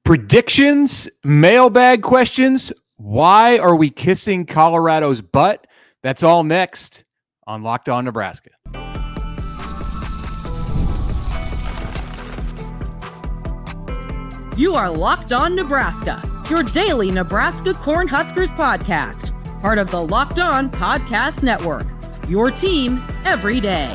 Predictions, mailbag questions. Why are we kissing Colorado's butt? That's all next on Locked On Nebraska. You are Locked On Nebraska, your daily Nebraska Cornhuskers podcast. Part of the Locked On Podcast Network, your team every day.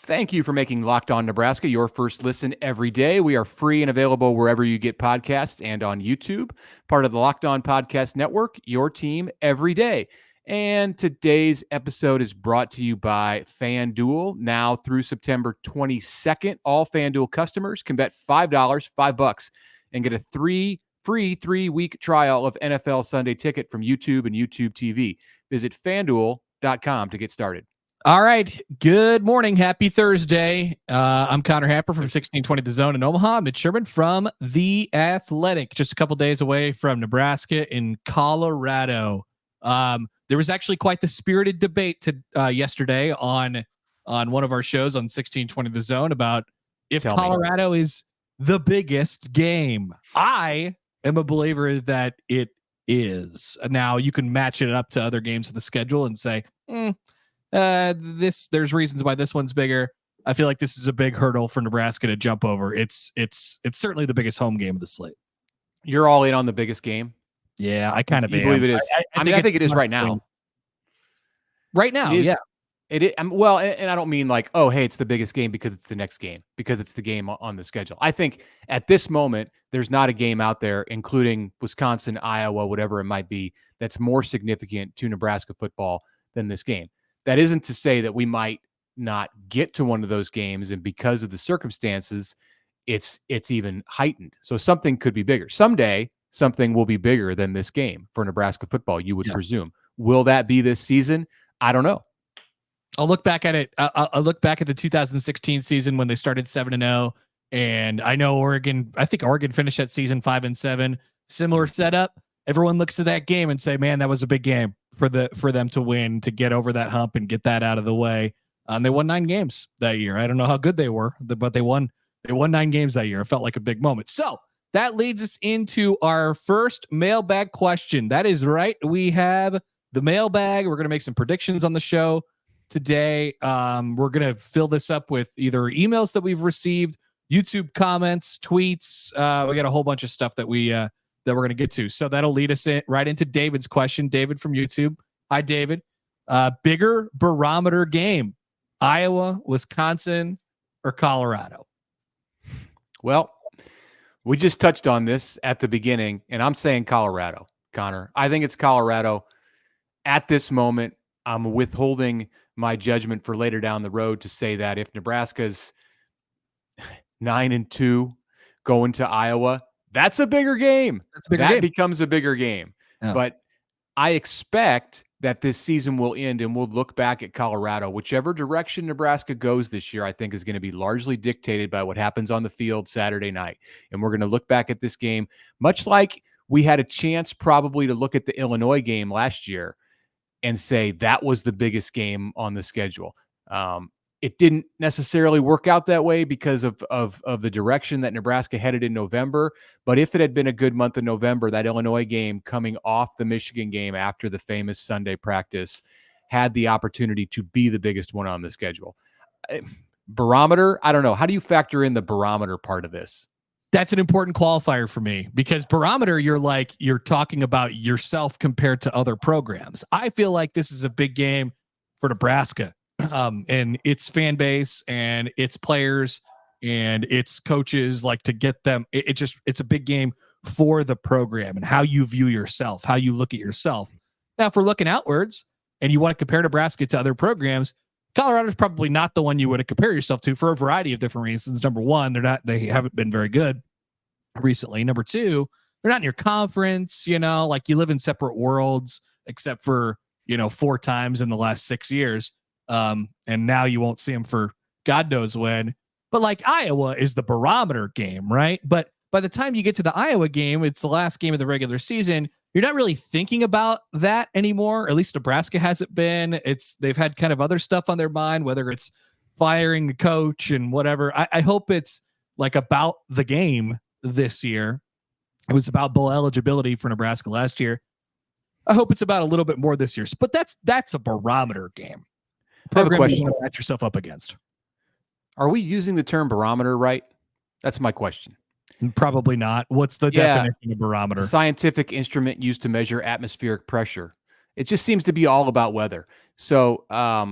Thank you for making Locked On Nebraska your first listen every day. We are free and available wherever you get podcasts and on YouTube. Part of the Locked On Podcast Network, your team every day. And today's episode is brought to you by FanDuel. Now through September 22nd, all FanDuel customers can bet $5, $5, and get a free 3-week trial of NFL Sunday Ticket from YouTube and YouTube TV. Visit FanDuel.com to get started. All right. Good morning. Happy Thursday. I'm Connor Happer from 1620 The Zone in Omaha. Mitch Sherman from The Athletic. Just a couple days away from Nebraska in Colorado. There was actually quite the spirited debate yesterday on one of our shows on 1620 The Zone about if Colorado is the biggest game. I am a believer that it is. Now, you can match it up to other games of the schedule and say, there's reasons why this one's bigger. I feel like this is a big hurdle for Nebraska to jump over. It's certainly the biggest home game of the slate. You're all in on the biggest game? Yeah, I kind of believe it is. I think it is right now. Right now, yeah. It is. Well, and I don't mean like, oh, hey, it's the biggest game because it's the next game, because it's the game on the schedule. I think at this moment, there's not a game out there, including Wisconsin, Iowa, whatever it might be, that's more significant to Nebraska football than this game. That isn't to say that we might not get to one of those games, and because of the circumstances, it's even heightened. So something could be bigger. Someday, something will be bigger than this game for Nebraska football, you would presume. Will that be this season? I don't know. I'll look back at it. I'll look back at the 2016 season when they started 7-0, and I know Oregon. I think Oregon finished that season 5-7. Similar setup. Everyone looks to that game and say, "Man, that was a big game for them to win, to get over that hump and get that out of the way." They won 9 games that year. I don't know how good they were, but they won 9 games that year. It felt like a big moment. So that leads us into our first mailbag question. That is right. We have the mailbag. We're going to make some predictions on the show today. We're going to fill this up with either emails that we've received, YouTube comments, tweets. We got a whole bunch of stuff that we're going to get to. So that'll lead us right into David's question. David from YouTube. Hi, David. Bigger barometer game, Iowa, Wisconsin, or Colorado? Well, we just touched on this at the beginning, and I'm saying Colorado, Connor. I think it's Colorado. At this moment, I'm withholding my judgment for later down the road to say that if Nebraska's 9-2 going to Iowa, that's a bigger game. That becomes a bigger game. Yeah. But I expect that this season will end and we'll look back at Colorado. Whichever direction Nebraska goes this year, I think is going to be largely dictated by what happens on the field Saturday night. And we're going to look back at this game, much like we had a chance probably to look at the Illinois game last year and say that was the biggest game on the schedule. It didn't necessarily work out that way because of the direction that Nebraska headed in November. But if it had been a good month of November, that Illinois game coming off the Michigan game after the famous Sunday practice had the opportunity to be the biggest one on the schedule. Barometer, I don't know. How do you factor in the barometer part of this? That's an important qualifier for me, because barometer, you're talking about yourself compared to other programs. I feel like this is a big game for Nebraska. And its fan base and its players and its coaches, like, to get them. It's a big game for the program and how you view yourself, how you look at yourself. Now, if we're looking outwards and you want to compare Nebraska to other programs, Colorado's probably not the one you want to compare yourself to for a variety of different reasons. Number one, they haven't been very good recently. Number two, they're not in your conference, like you live in separate worlds, except for, 4 times in the last 6 years. And now you won't see them for God knows when. But like Iowa is the barometer game, right? But by the time you get to the Iowa game, it's the last game of the regular season. You're not really thinking about that anymore. At least Nebraska hasn't been. They've had kind of other stuff on their mind, whether it's firing the coach and whatever. I hope it's like about the game this year. It was about bowl eligibility for Nebraska last year. I hope it's about a little bit more this year, but that's a barometer game. Program you want to match yourself up against. Are we using the term barometer right? That's my question. Probably not. What's the definition of barometer? A scientific instrument used to measure atmospheric pressure. It just seems to be all about weather. So, yeah.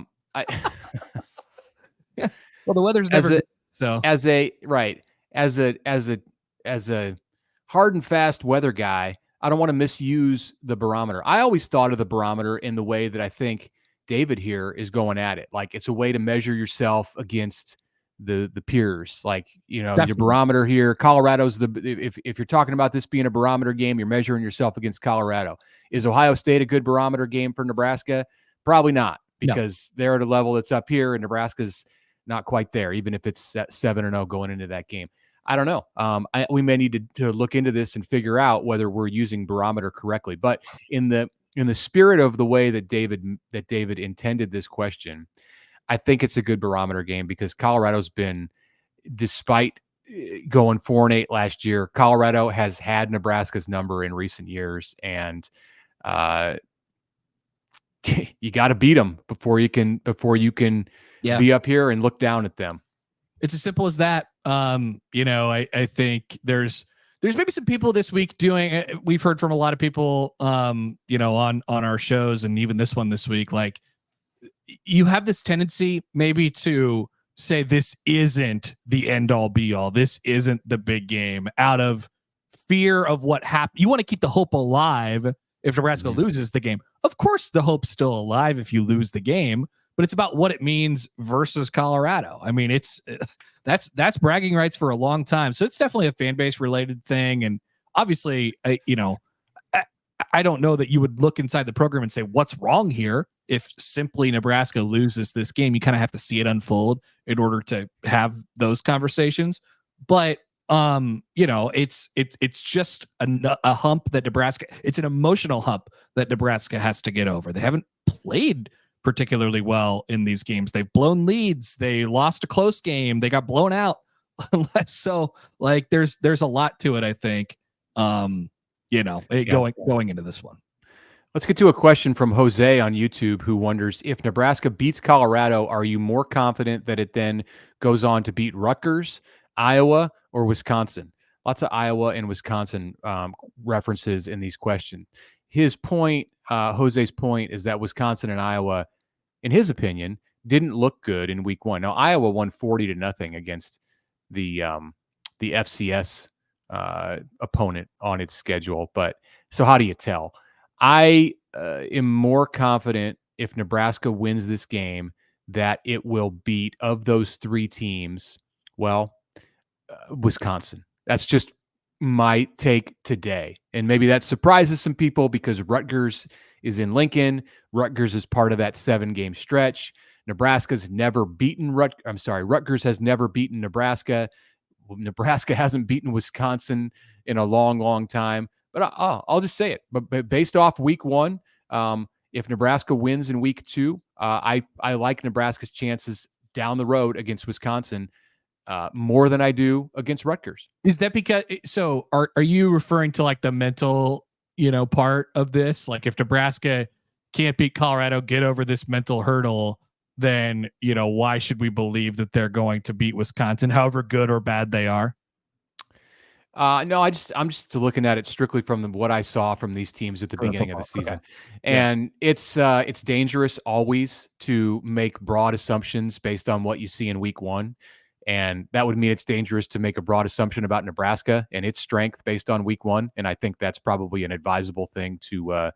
Well, the weather's never good, so as a hard and fast weather guy, I don't want to misuse the barometer. I always thought of the barometer in the way that I think David here is going at it. Like it's a way to measure yourself against the peers. Like, you know, Definitely. Your barometer here, Colorado's if you're talking about this being a barometer game, you're measuring yourself against Colorado. Is Ohio State a good barometer game for Nebraska? Probably not, because they're at a level that's up here and Nebraska's not quite there, even if it's at 7-0 going into that game. I don't know. We may need to look into this and figure out whether we're using barometer correctly. But in the spirit of the way that David intended this question, I think it's a good barometer game because Colorado's been, despite going 4-8 last year, Colorado has had Nebraska's number in recent years, and you got to beat them before you can be up here and look down at them. It's as simple as that. You know, I think there's maybe some people this week doing, we've heard from a lot of people, you know, on our shows and even this one this week, like you have this tendency maybe to say this isn't the end all be all. This isn't the big game out of fear of what happened. You want to keep the hope alive if Nebraska loses the game. Of course, the hope's still alive if you lose the game, but it's about what it means versus Colorado. I mean, that's bragging rights for a long time. So it's definitely a fan base related thing. And obviously, you know, I don't know that you would look inside the program and say, what's wrong here? If simply Nebraska loses this game, you kind of have to see it unfold in order to have those conversations. But, you know, it's just a hump that Nebraska, it's an emotional hump that Nebraska has to get over. They haven't played particularly well in these games. They've blown leads. They lost a close game. They got blown out. So like there's a lot to it, I think. You know, going into this one. Let's get to a question from Jose on YouTube, who wonders, if Nebraska beats Colorado, are you more confident that it then goes on to beat Rutgers, Iowa, or Wisconsin? Lots of Iowa and Wisconsin references in these questions. His point, Jose's point, is that Wisconsin and Iowa, in his opinion, didn't look good in week one. Now, Iowa won 40-0 against the FCS opponent on its schedule. But so how do you tell? I am more confident if Nebraska wins this game that it will beat, of those three teams, Wisconsin. That's just my take today. And maybe that surprises some people because Rutgers is in Lincoln. Rutgers is part of that 7-game stretch. Rutgers has never beaten Nebraska. Nebraska hasn't beaten Wisconsin in a long, long time. But I'll just say it. But based off week one, if Nebraska wins in week two, I like Nebraska's chances down the road against Wisconsin more than I do against Rutgers. Is that because? So are you referring to like the mental, you know, part of this? Like if Nebraska can't beat Colorado, get over this mental hurdle, then, you know, why should we believe that they're going to beat Wisconsin, however good or bad they are? No, I'm just looking at it strictly from what I saw from these teams at the beginning of the season. Okay. And it's dangerous always to make broad assumptions based on what you see in week one. And that would mean it's dangerous to make a broad assumption about Nebraska and its strength based on week one. And I think that's probably an advisable thing to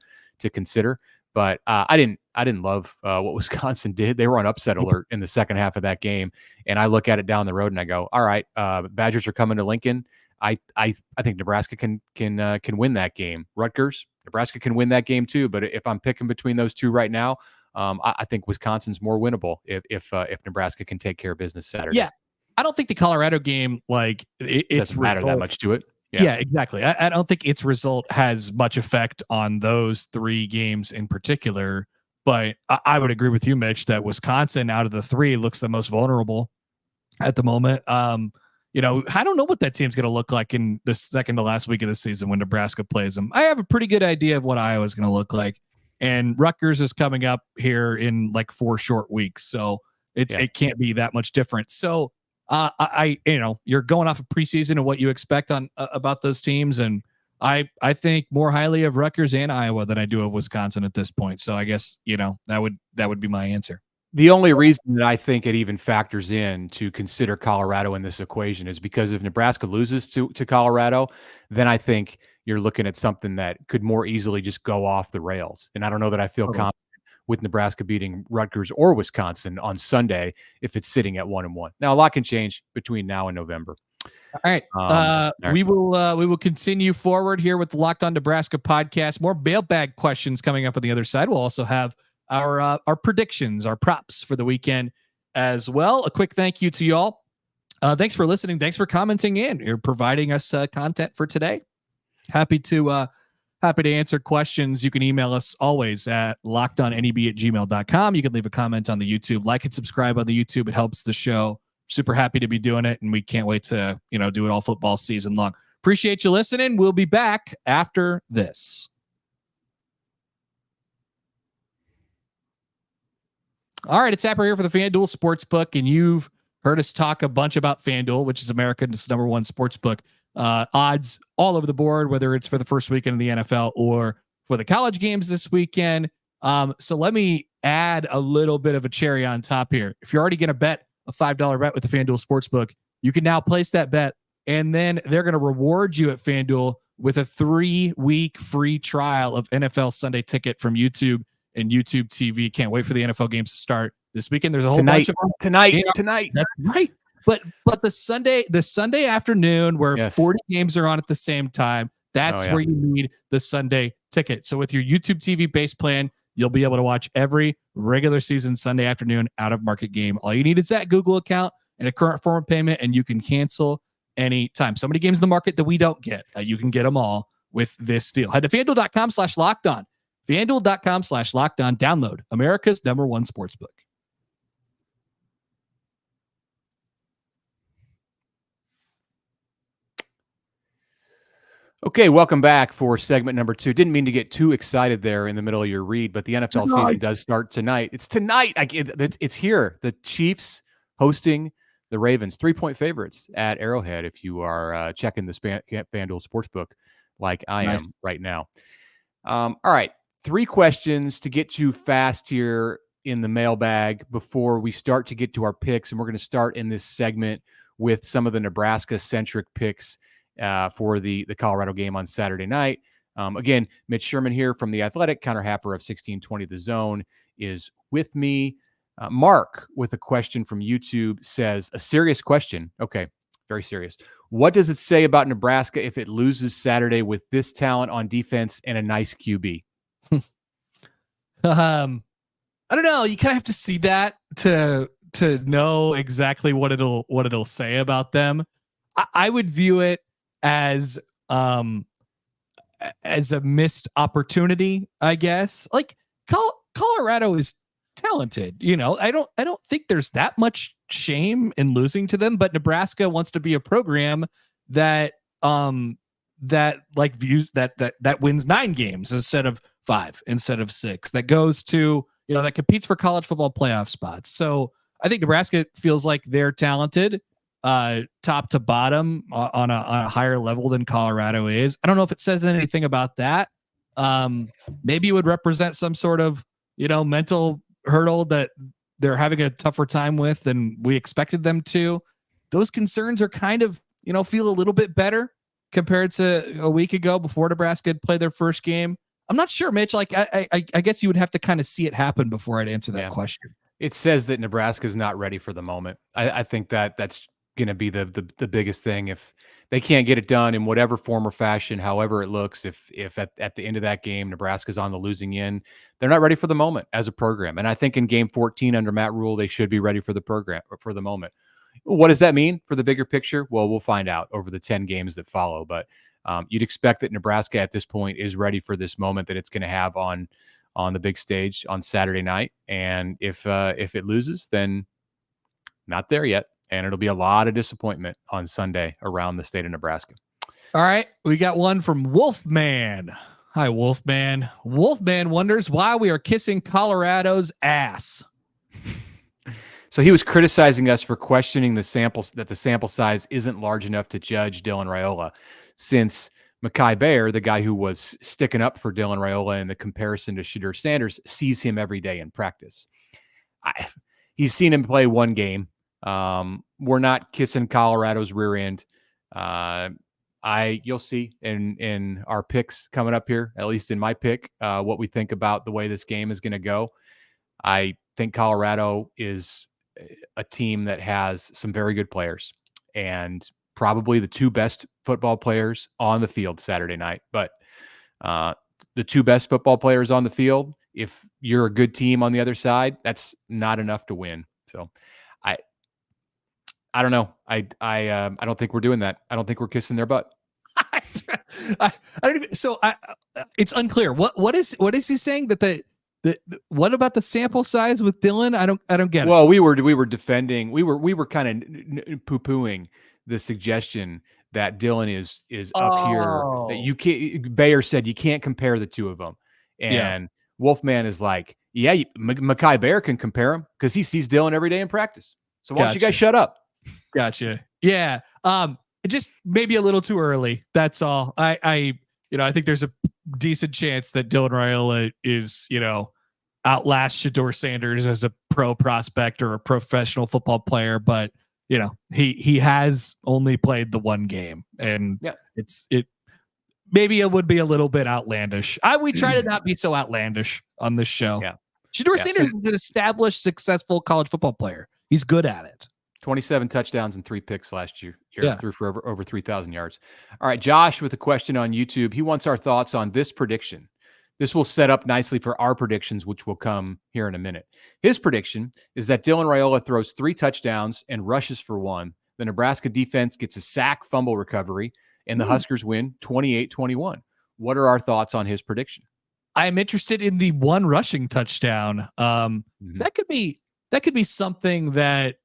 consider. But I didn't love what Wisconsin did. They were on upset alert in the second half of that game. And I look at it down the road and I go, all right, Badgers are coming to Lincoln. I think Nebraska can win that game. Rutgers, Nebraska can win that game too. But if I'm picking between those two right now, I think Wisconsin's more winnable if Nebraska can take care of business Saturday. Yeah, I don't think the Colorado game, like it doesn't matter that much to it. Yeah, exactly. I don't think its result has much effect on those three games in particular. But I would agree with you, Mitch, that Wisconsin out of the three looks the most vulnerable at the moment. I don't know what that team's going to look like in the second to last week of the season when Nebraska plays them. I have a pretty good idea of what Iowa's going to look like. And Rutgers is coming up here in like 4 short weeks. So it can't be that much different. So you're going off of preseason and what you expect on about those teams. And I think more highly of Rutgers and Iowa than I do of Wisconsin at this point. So I guess, that would be my answer. The only reason that I think it even factors in to consider Colorado in this equation is because if Nebraska loses to Colorado, then I think you're looking at something that could more easily just go off the rails. And I don't know that I feel confident with Nebraska beating Rutgers or Wisconsin on Sunday if it's sitting at 1-1. Now, a lot can change between now and November. All right. We will continue forward here with the Locked On Nebraska podcast. More mailbag questions coming up on the other side. We'll also have our predictions, our props for the weekend as well. A quick thank you to y'all. Thanks for listening. Thanks for commenting in. You're providing us content for today. Happy to answer questions. You can email us always at lockedonneb@gmail.com. You can leave a comment on the YouTube. Like and subscribe on the YouTube. It helps the show. Super happy to be doing it, and we can't wait to do it all football season long. Appreciate you listening. We'll be back after this. All right, it's Apper here for the FanDuel Sportsbook, and you've heard us talk a bunch about FanDuel, which is America's #1 sportsbook. Odds all over the board, whether it's for the first weekend of the NFL or for the college games this weekend. So let me add a little bit of a cherry on top here. If you're already going to bet a $5 bet with the FanDuel Sportsbook, you can now place that bet, and then they're going to reward you at FanDuel with a 3-week free trial of NFL Sunday Ticket from YouTube and YouTube TV. Can't wait for the NFL games to start this weekend. There's a whole bunch of them. Tonight. That's right. But the Sunday afternoon where 40 games are on at the same time, that's where you need the Sunday Ticket. So with your YouTube TV base plan, you'll be able to watch every regular season Sunday afternoon out of market game. All you need is that Google account and a current form of payment, and you can cancel anytime. So many games in the market that we don't get. You can get them all with this deal. Head to FanDuel.com/lockedon. FanDuel.com/lockedon. Download America's #1 sportsbook. Okay, welcome back for segment number 2. Didn't mean to get too excited there in the middle of your read, but the NFL season does start tonight. It's tonight. It's here. The Chiefs hosting the Ravens, 3-point favorites at Arrowhead. If you are checking the FanDuel Sportsbook like I am right now. All right, 3 questions to get to fast here in the mailbag before we start to get to our picks, and we're going to start in this segment with some of the Nebraska-centric picks for the Colorado game on Saturday night. Again, Mitch Sherman here from The Athletic. Connor Happer of 1620 The Zone is with me. Mark, with a question from YouTube, says, a serious question. Okay, very serious. What does it say about Nebraska if it loses Saturday with this talent on defense and a nice QB? I don't know. You kind of have to see that to know exactly what it'll say about them. I would view it as a missed opportunity, I guess. Like Colorado is talented, I don't think there's that much shame in losing to them, but Nebraska wants to be a program that views that wins 9 games instead of 5, instead of 6, that goes to, that competes for college football playoff spots. So I think Nebraska feels like they're talented, top to bottom on a higher level than Colorado is. I don't know if it says anything about that. Maybe it would represent some sort of, mental hurdle that they're having a tougher time with than we expected them to. Those concerns are kind of, feel a little bit better compared to a week ago before Nebraska had played their first game. I'm not sure, Mitch. Like, I guess you would have to kind of see it happen before I'd answer that question. It says that Nebraska is not ready for the moment. I think that's going to be the biggest thing. If they can't get it done in whatever form or fashion, however it looks, if at the end of that game, Nebraska's on the losing end, they're not ready for the moment as a program. And I think in game 14 under Matt Rule, they should be ready for the program or for the moment. What does that mean for the bigger picture? Well, we'll find out over the 10 games that follow. But you'd expect that Nebraska at this point is ready for this moment that it's going to have on the big stage on Saturday night. And if it loses, then not there yet. and it'll be a lot of disappointment on Sunday around the state of Nebraska. All right, we got one from Wolfman. Hi, Wolfman. Wolfman wonders why we are kissing Colorado's ass. So he was criticizing us for questioning the sample size isn't large enough to judge Dylan Raiola, since Mekhi Bear, the guy who was sticking up for Dylan Raiola in the comparison to Shedeur Sanders, sees him every day in practice. He's seen him play one game. We're not kissing Colorado's rear end. You'll see in our picks coming up here, at least in my pick, what we think about the way this game is going to go. I think Colorado is a team that has some very good players and probably the two best football players on the field Saturday night. But the two best football players on the field, if you're a good team on the other side, that's not enough to win. So I don't know. I don't think we're doing that. I don't think we're kissing their butt. I don't even, so it's unclear. What is he saying that what about the sample size with Dylan? I don't get it. Well, we were defending. We were kind of poo-pooing the suggestion that Dylan is up here. That you can't. Bayer said you can't compare the two of them, and Wolfman is like, yeah, Mekhi Bear can compare him because he sees Dylan every day in practice. So why don't you guys shut up? Gotcha. Yeah. Just maybe a little too early. That's all. I think there's a decent chance that Dylan Raiola is, outlast Shedeur Sanders as a pro prospect or a professional football player, but he has only played the one game, and maybe it would be a little bit outlandish. We try to not be so outlandish on this show. Yeah. Shedeur Sanders is an established, successful college football player. He's good at it. 27 touchdowns and 3 picks last year. Threw for over 3,000 yards. All right, Josh with a question on YouTube. He wants our thoughts on this prediction. This will set up nicely for our predictions, which will come here in a minute. His prediction is that Dylan Raiola throws 3 touchdowns and rushes for 1. The Nebraska defense gets a sack, fumble recovery, and the Huskers win 28-21. What are our thoughts on his prediction? I'm interested in the 1 rushing touchdown. That could be something that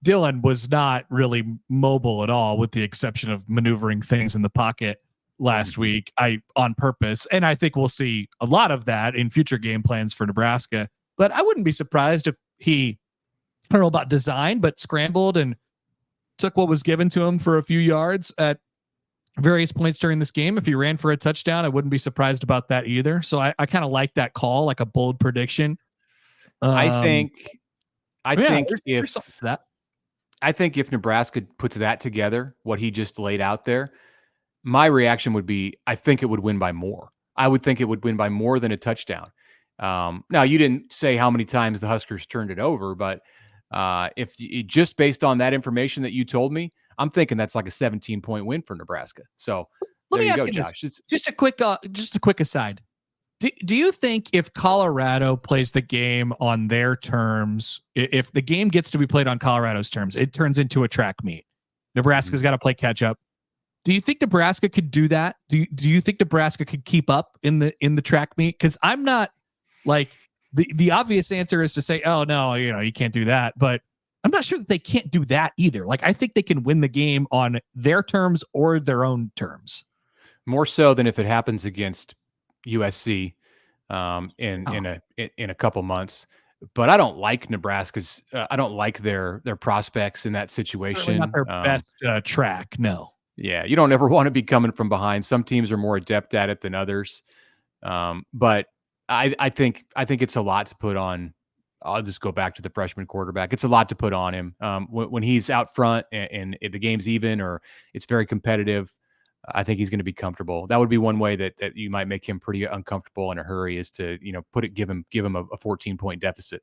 Dylan was not really mobile at all, with the exception of maneuvering things in the pocket last week, on purpose. And I think we'll see a lot of that in future game plans for Nebraska. But I wouldn't be surprised if he, I don't know about design, but scrambled and took what was given to him for a few yards at various points during this game. If he ran for a touchdown, I wouldn't be surprised about that either. So I kind of like that call, like a bold prediction. I think if Nebraska puts that together, what he just laid out there, my reaction would be, I think it would win by more. I would think it would win by more than a touchdown. Now, you didn't say how many times the Huskers turned it over, but if you, just based on that information that you told me, I'm thinking that's like a 17-point win for Nebraska. So let me ask you this. Just a quick aside. Do you think if Colorado plays the game on their terms, if the game gets to be played on Colorado's terms, it turns into a track meet? Nebraska's got to play catch up. Do you think Nebraska could do that? Do you think Nebraska could keep up in the track meet? Because I'm not like the obvious answer is to say, oh no, you can't do that. But I'm not sure that they can't do that either. Like, I think they can win the game on their terms or their own terms. More so than if it happens against USC in a couple months. But I don't like Nebraska's. I don't like their prospects in that situation. Not their best track. No. Yeah, you don't ever want to be coming from behind. Some teams are more adept at it than others. But I think it's a lot to put on. I'll just go back to the freshman quarterback. It's a lot to put on him when he's out front and the game's even or it's very competitive. I think he's going to be comfortable. That would be one way that you might make him pretty uncomfortable in a hurry, is to give him a 14-point deficit.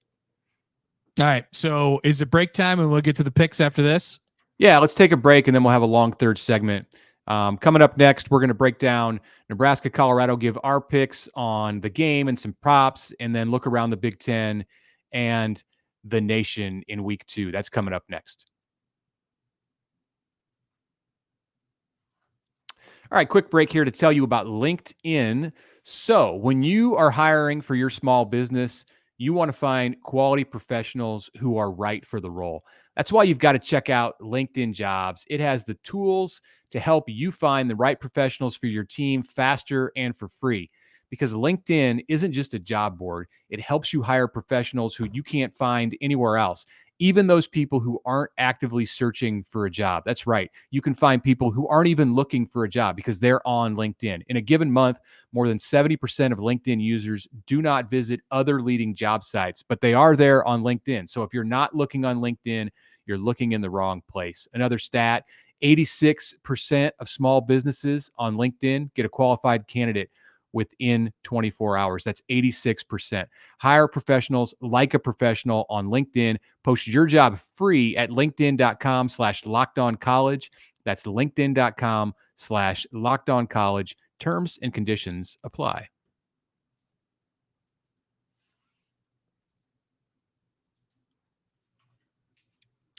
All right. So is it break time and we'll get to the picks after this? Yeah, let's take a break and then we'll have a long third segment. Coming up next, we're going to break down Nebraska, Colorado, give our picks on the game and some props, and then look around the Big Ten and the nation in week 2. That's coming up next. All right, quick break here to tell you about LinkedIn. So when you are hiring for your small business, You want to find quality professionals who are right for the role. That's why you've got to check out LinkedIn Jobs. It has the tools to help you find the right professionals for your team faster and for free. Because LinkedIn isn't just a job board, it helps you hire professionals who you can't find anywhere else, even those people who aren't actively searching for a job. That's right. You can find people who aren't even looking for a job because they're on LinkedIn. In a given month, more than 70% of LinkedIn users do not visit other leading job sites, but they are there on LinkedIn. So if you're not looking on LinkedIn, you're looking in the wrong place. Another stat, 86% of small businesses on LinkedIn get a qualified candidate within 24 hours. That's 86%. Hire professionals like a professional on LinkedIn. Post your job free at linkedin.com/lockedoncollege. That's linkedin.com/lockedoncollege. Terms and conditions apply.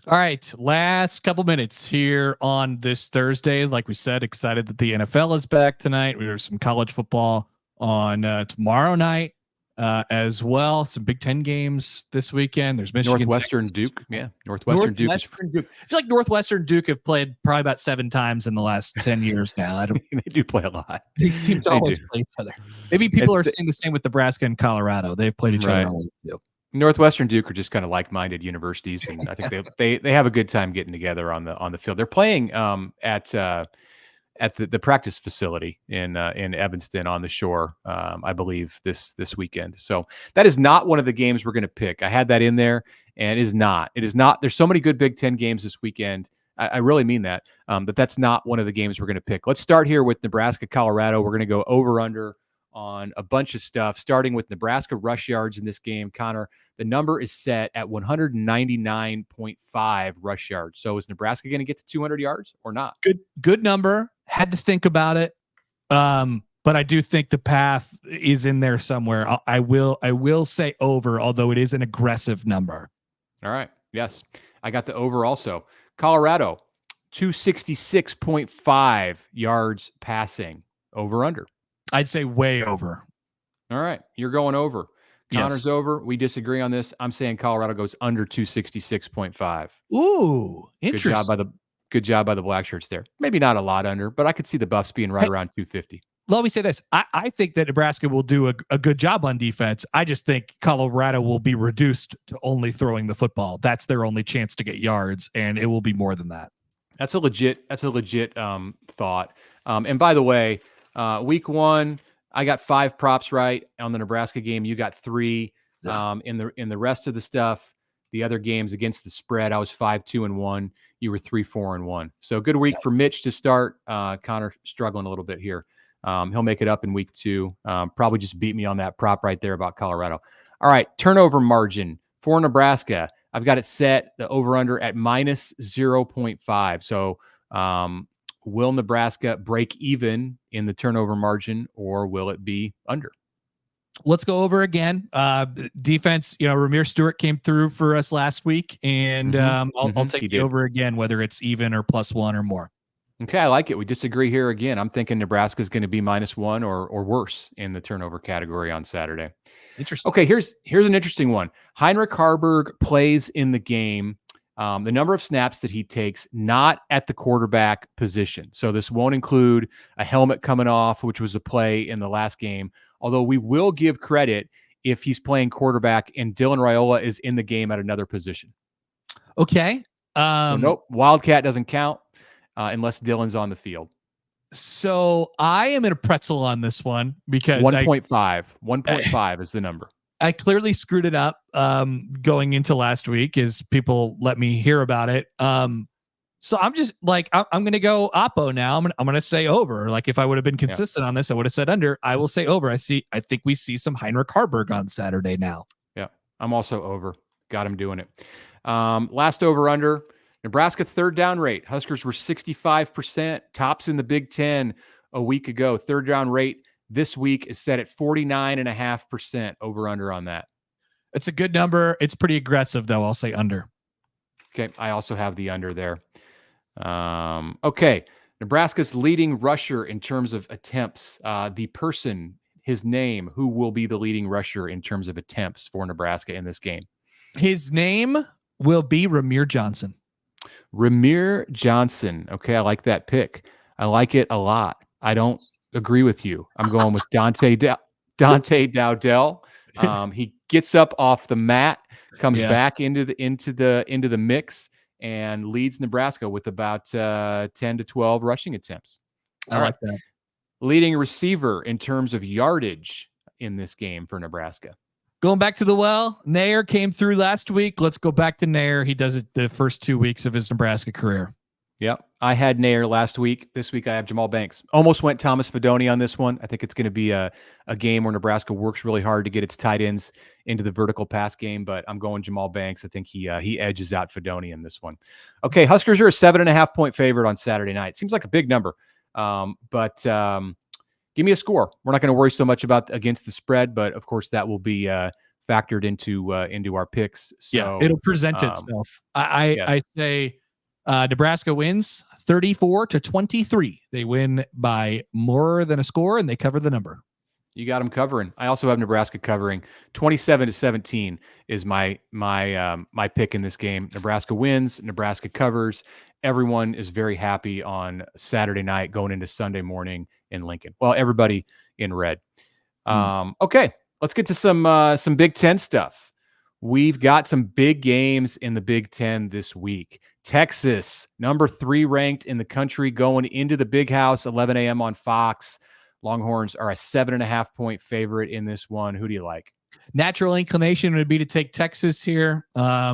All right, last couple minutes here on this Thursday. Like we said, excited that the NFL is back tonight. There's some college football on tomorrow night as well. Some Big Ten games this weekend. There's Michigan, Northwestern, Texas. Duke. Yeah, Northwestern Duke. I feel like Northwestern Duke have played probably about 7 times in the last 10 years now. I don't. They do play a lot. These teams always play each other. Maybe people are saying the same with Nebraska and Colorado. They've played each other a lot too. Northwestern Duke are just kind of like-minded universities, and I think they have a good time getting together on the field. They're playing at the practice facility in Evanston on the shore, I believe this weekend. So that is not one of the games we're going to pick. I had that in there, and it is not. There's so many good Big Ten games this weekend. I really mean that. But that's not one of the games we're going to pick. Let's start here with Nebraska, Colorado. We're going to go over/under on a bunch of stuff, starting with Nebraska rush yards in this game. Connor, the number is set at 199.5 rush yards. So is Nebraska going to get to 200 yards or not? Good number. Had to think about it. But I do think the path is in there somewhere. I will say over, although it is an aggressive number. All right. Yes. I got the over also. Colorado, 266.5 yards passing. Over/under. I'd say way over. All right. You're going over. Connor's Yes. over. We disagree on this. I'm saying Colorado goes under 266.5. Ooh, interesting. Good job by the black shirts there. Maybe not a lot under, but I could see the Buffs being right around 250. Let me say this. I think that Nebraska will do a good job on defense. I just think Colorado will be reduced to only throwing the football. That's their only chance to get yards, and it will be more than that. That's a legit thought. And by the way, week 1, I got 5 props right on the Nebraska game. You got 3. In the rest of the stuff, the other games against the spread, I was 5-2-1. You were 3-4-1. So good week for Mitch to start. Connor struggling a little bit here. He'll make it up in week 2. Probably just beat me on that prop right there about Colorado. All right, turnover margin for Nebraska. I've got it set the over/under at minus 0.5. So will Nebraska break even in the turnover margin, or will it be under? Let's go over again. Defense, Ramir Stewart came through for us last week, and I'll take the over again, whether it's even or +1 or more. Okay, I like it. We disagree here again. I'm thinking Nebraska is going to be -1 or worse in the turnover category on Saturday. Interesting. Okay, here's an interesting one. Heinrich Haarberg plays in the game. The number of snaps that he takes, not at the quarterback position. So this won't include a helmet coming off, which was a play in the last game. Although we will give credit if he's playing quarterback and Dylan Raiola is in the game at another position. Okay. So nope, Wildcat doesn't count unless Dylan's on the field. So I am in a pretzel on this one because 1.5. 1.5 is the number. I clearly screwed it up going into last week as people let me hear about it. So I'm just like, I'm going to go Oppo now. I'm going to say over. Like if I would have been consistent on this, I would have said under. I will say over. I think we see some Heinrich Haarberg on Saturday now. Yeah, I'm also over. Got him doing it. Last over under. Nebraska third down rate. Huskers were 65%, tops in the Big Ten a week ago. Third down rate this week is set at 49.5%. Over under on that. It's a good number. It's pretty aggressive though. I'll say under. Okay, I also have the under there. Okay, Nebraska's leading rusher in terms of attempts. The person his name, who will be the leading rusher in terms of attempts for Nebraska in this game? His name will be Ramir Johnson. Ramir Johnson. Okay, I like that pick. I like it a lot. I don't agree with you. I'm going with Dante Dowdell. He gets up off the mat, comes back into the mix, and leads Nebraska with about 10 to 12 rushing attempts. I like that. Leading receiver in terms of yardage in this game for Nebraska. Going back to the well, Nair came through last week. Let's go back to Nair. He does it the first 2 weeks of his Nebraska career. Yep. I had Nair last week. This week I have Jamal Banks. Almost went Thomas Fidone on this one. I think it's going to be a game where Nebraska works really hard to get its tight ends into the vertical pass game, but I'm going Jamal Banks. I think he edges out Fidone in this one. Okay, Huskers are a 7.5-point favorite on Saturday night. Seems like a big number, but give me a score. We're not going to worry so much about against the spread, but of course that will be factored into our picks. So it'll present itself. I say Nebraska wins 34-23. They win by more than a score, and they cover the number. You got them covering. I also have Nebraska covering 27-17 is my pick in this game. Nebraska wins. Nebraska covers. Everyone is very happy on Saturday night going into Sunday morning in Lincoln. Well, everybody in red. Okay, let's get to some Big Ten stuff. We've got some big games in the Big Ten this week. Texas, number 3 ranked in the country, going into the Big House, 11 a.m. on Fox. Longhorns are a 7.5-point favorite in this one. Who do you like? Natural inclination would be to take Texas here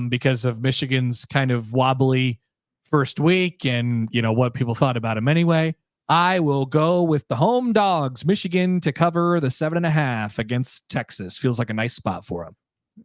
because of Michigan's kind of wobbly first week and, what people thought about him anyway. I will go with the home dogs, Michigan, to cover the 7.5 against Texas. Feels like a nice spot for them.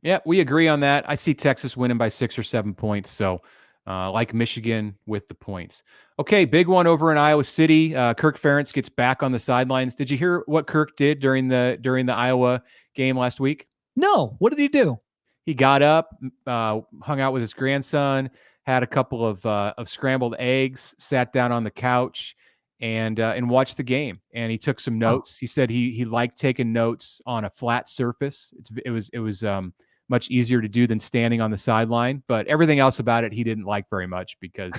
Yeah, we agree on that. I see Texas winning by 6 or 7 points. So like Michigan with the points. Okay, big one over in Iowa City. Kirk Ferentz gets back on the sidelines. Did you hear what Kirk did during the Iowa game last week? No. What did he do? He got up, hung out with his grandson, had a couple of scrambled eggs, sat down on the couch, and watched the game. And he took some notes. He said he liked taking notes on a flat surface. It was much easier to do than standing on the sideline. But everything else about it he didn't like very much because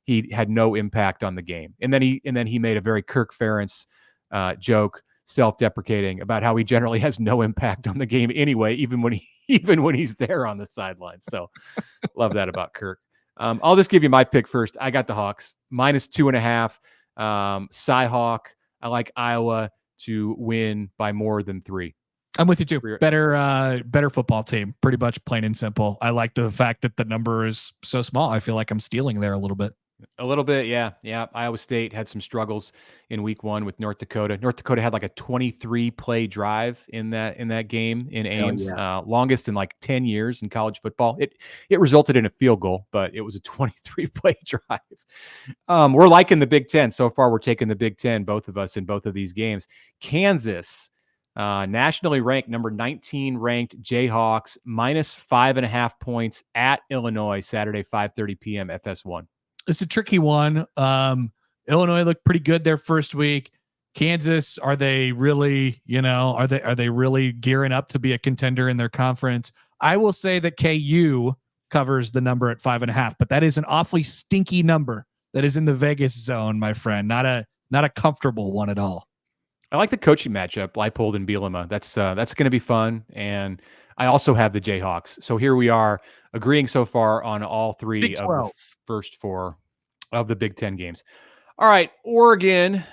he had no impact on the game. And then he made a very Kirk Ferentz joke, self-deprecating, about how he generally has no impact on the game anyway, even when he's there on the sideline. So love that about Kirk. I'll just give you my pick first. I got the Hawks -2.5. Cy-Hawk. I like Iowa to win by more than 3. I'm with you too. Better football team. Pretty much plain and simple. I like the fact that the number is so small. I feel like I'm stealing there a little bit. A little bit, yeah. Iowa State had some struggles in week 1 with North Dakota. North Dakota had like a 23-play drive in that game in Ames, longest in like 10 years in college football. It resulted in a field goal, but it was a 23-play drive. We're liking the Big Ten so far. We're taking the Big Ten, both of us, in both of these games. Kansas, nationally ranked, number 19 ranked Jayhawks, -5.5 points at Illinois, Saturday, 5:30 p.m. FS1. It's a tricky one. Illinois looked pretty good their first week. Kansas, are they really, are they really gearing up to be a contender in their conference? I will say that KU covers the number at 5.5, but that is an awfully stinky number that is in the Vegas zone, my friend. Not a comfortable one at all. I like the coaching matchup, Leipold and Bielema. That's going to be fun. And I also have the Jayhawks. So here we are agreeing so far on all 3 of the first 4 of the Big Ten games. All right, Oregon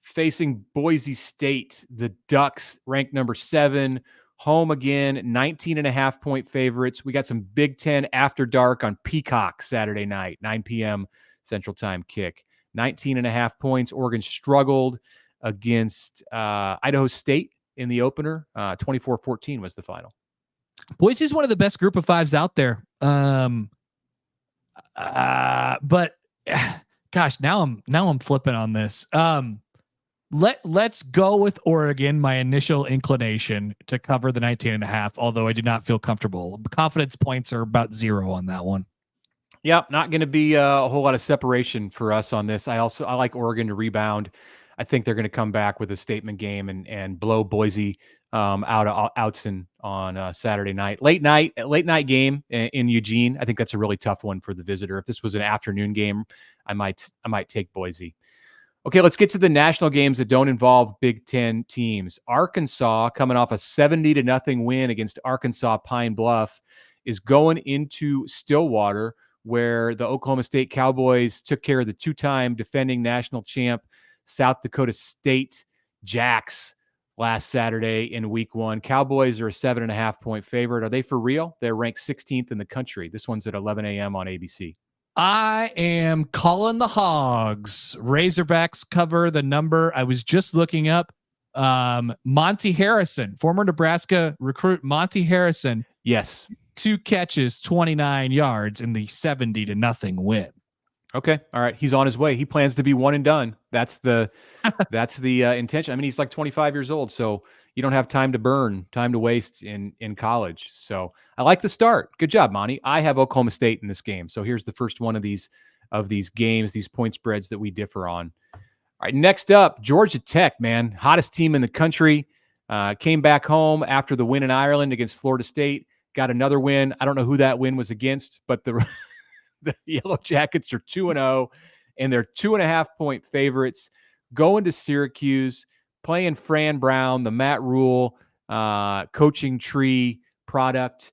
facing Boise State. The Ducks ranked number 7, home again, 19.5-point favorites. We got some Big Ten after dark on Peacock Saturday night, 9 p.m. Central Time kick. 19.5 points. Oregon struggled against Idaho State in the opener. 24-14 was the final. Boise is one of the best group of 5s out there. But gosh, now I'm flipping on this. Let's go with Oregon. My initial inclination to cover the 19.5, although I do not feel comfortable. Confidence points are about 0 on that one. Yeah, not going to be a whole lot of separation for us on this. I like Oregon to rebound. I think they're going to come back with a statement game and blow Boise out of Outson on Saturday night. Late night game in Eugene. I think that's a really tough one for the visitor. If this was an afternoon game, I might take Boise. Okay, let's get to the national games that don't involve Big Ten teams. Arkansas, coming off a 70-0 win against Arkansas Pine Bluff, is going into Stillwater, where the Oklahoma State Cowboys took care of the two-time defending national champ South Dakota State Jacks last Saturday in week 1. Cowboys are a 7.5-point favorite. Are they for real? They're ranked 16th in the country. This one's at 11 a.m. on ABC. I am calling the Hogs. Razorbacks cover the number. I was just looking up Monty Harrison, former Nebraska recruit Monty Harrison. Yes. 2 catches, 29 yards in the 70-0 win. Okay. All right. He's on his way. He plans to be one and done. That's the intention. I mean, he's like 25 years old, so you don't have time to waste in college. So I like the start. Good job, Monty. I have Oklahoma State in this game. So here's the first one of these games, these point spreads that we differ on. All right. Next up, Georgia Tech, man, hottest team in the country. Came back home after the win in Ireland against Florida State. Got another win. I don't know who that win was against, but the Yellow Jackets are 2-0, and they're 2.5-point favorites going to Syracuse, playing Fran Brown, the Matt Rule coaching tree product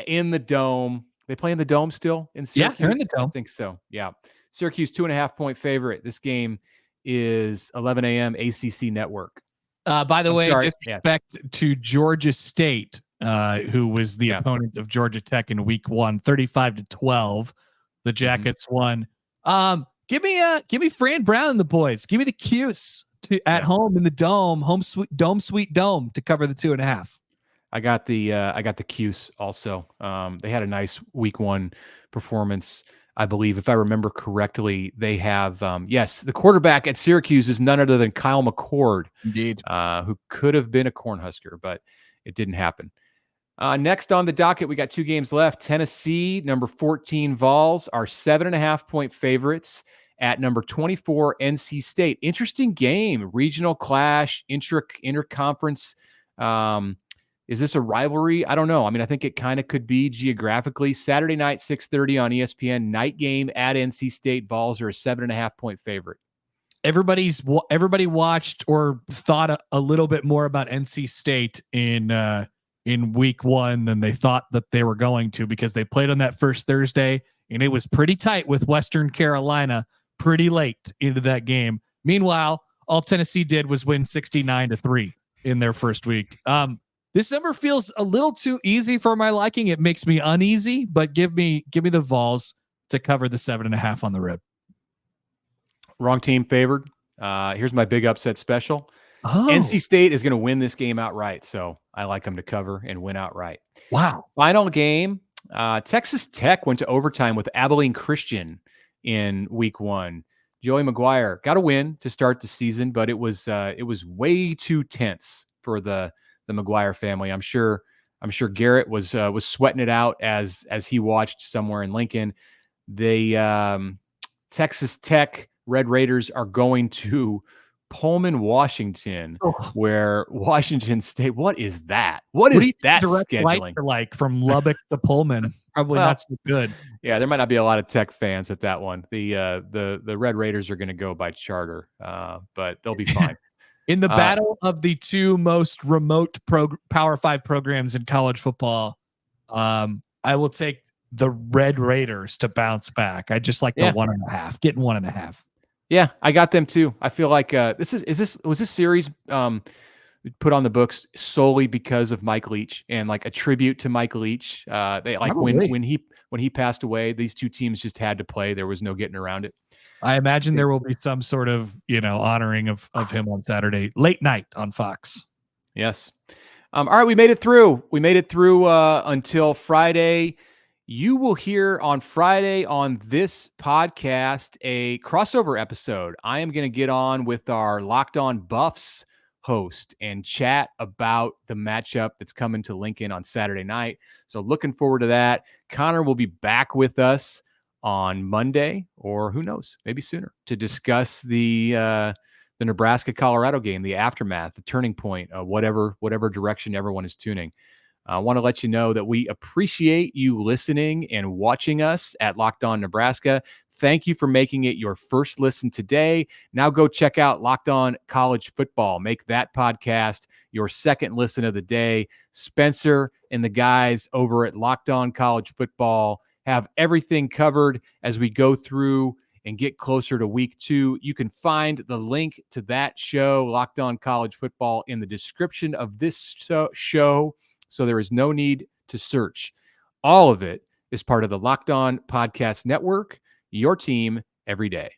in the Dome. They play in the Dome still in Syracuse? Yeah, they're in the Dome. I think so. Yeah. Syracuse 2.5-point favorite. This game is 11 a.m. ACC Network. By the way, disrespect to Georgia State, who was the opponent of Georgia Tech in week 1, 35-12. The Jackets won. Give me Fran Brown and the boys. Give me the Cuse at home in the Dome, sweet dome to cover the 2.5. I got the Cuse also. They had a nice week 1 performance. I believe, if I remember correctly, they have, the quarterback at Syracuse is none other than Kyle McCord. Indeed. Who could have been a Cornhusker, but it didn't happen. Next on the docket, we got 2 games left. Tennessee, number 14 Vols, are 7.5-point favorites at number 24 NC State. Interesting game, regional clash, interconference. Is this a rivalry? I don't know. I mean, I think it kind of could be geographically. Saturday night, 6:30 on ESPN, night game at NC State. Vols are a 7.5-point favorite. Everybody watched or thought a little bit more about NC State in week 1 than they thought that they were going to, because they played on that first Thursday and it was pretty tight with Western Carolina pretty late into that game. Meanwhile, all Tennessee did was win 69-3 in their first week. This number feels a little too easy for my liking. It makes me uneasy, but give me the Vols to cover the 7.5 on the road. Wrong team favored. Here's my big upset special. Oh. NC State is going to win this game outright, so I like them to cover and win outright. Wow. Final game, Texas Tech went to overtime with Abilene Christian in week 1. Joey McGuire got a win to start the season, but it was way too tense for the McGuire family. I'm sure Garrett was sweating it out as he watched somewhere in Lincoln. The Texas Tech Red Raiders are going to Pullman, Washington, where Washington State. What is that? What is that scheduling? Like from Lubbock to Pullman? Probably not so good. Yeah, there might not be a lot of Tech fans at that one. The Red Raiders are going to go by charter, but they'll be fine. In the battle of the 2 most remote Power 5 programs in college football, I will take the Red Raiders to bounce back. I just like the 1.5, getting 1.5. Yeah, I got them too. I feel like was this series put on the books solely because of Mike Leach and like a tribute to Mike Leach. They like when he passed away, these 2 teams just had to play. There was no getting around it. I imagine there will be some sort of, honoring of him on Saturday, late night on Fox. Yes. All right, we made it through. Until Friday. You will hear on Friday on this podcast a crossover episode. I am going to get on with our Locked On Buffs host and chat about the matchup that's coming to Lincoln on Saturday night. So looking forward to that. Connor will be back with us on Monday, or who knows, maybe sooner, to discuss the the Nebraska-Colorado game, the aftermath, the turning point, whatever direction everyone is tuning. I want to let you know that we appreciate you listening and watching us at Locked On Nebraska. Thank you for making it your first listen today. Now go check out Locked On College Football. Make that podcast your second listen of the day. Spencer and the guys over at Locked On College Football have everything covered as we go through and get closer to week 2. You can find the link to that show, Locked On College Football, in the description of this show. So there is no need to search. All of it is part of the Locked On Podcast Network, your team every day.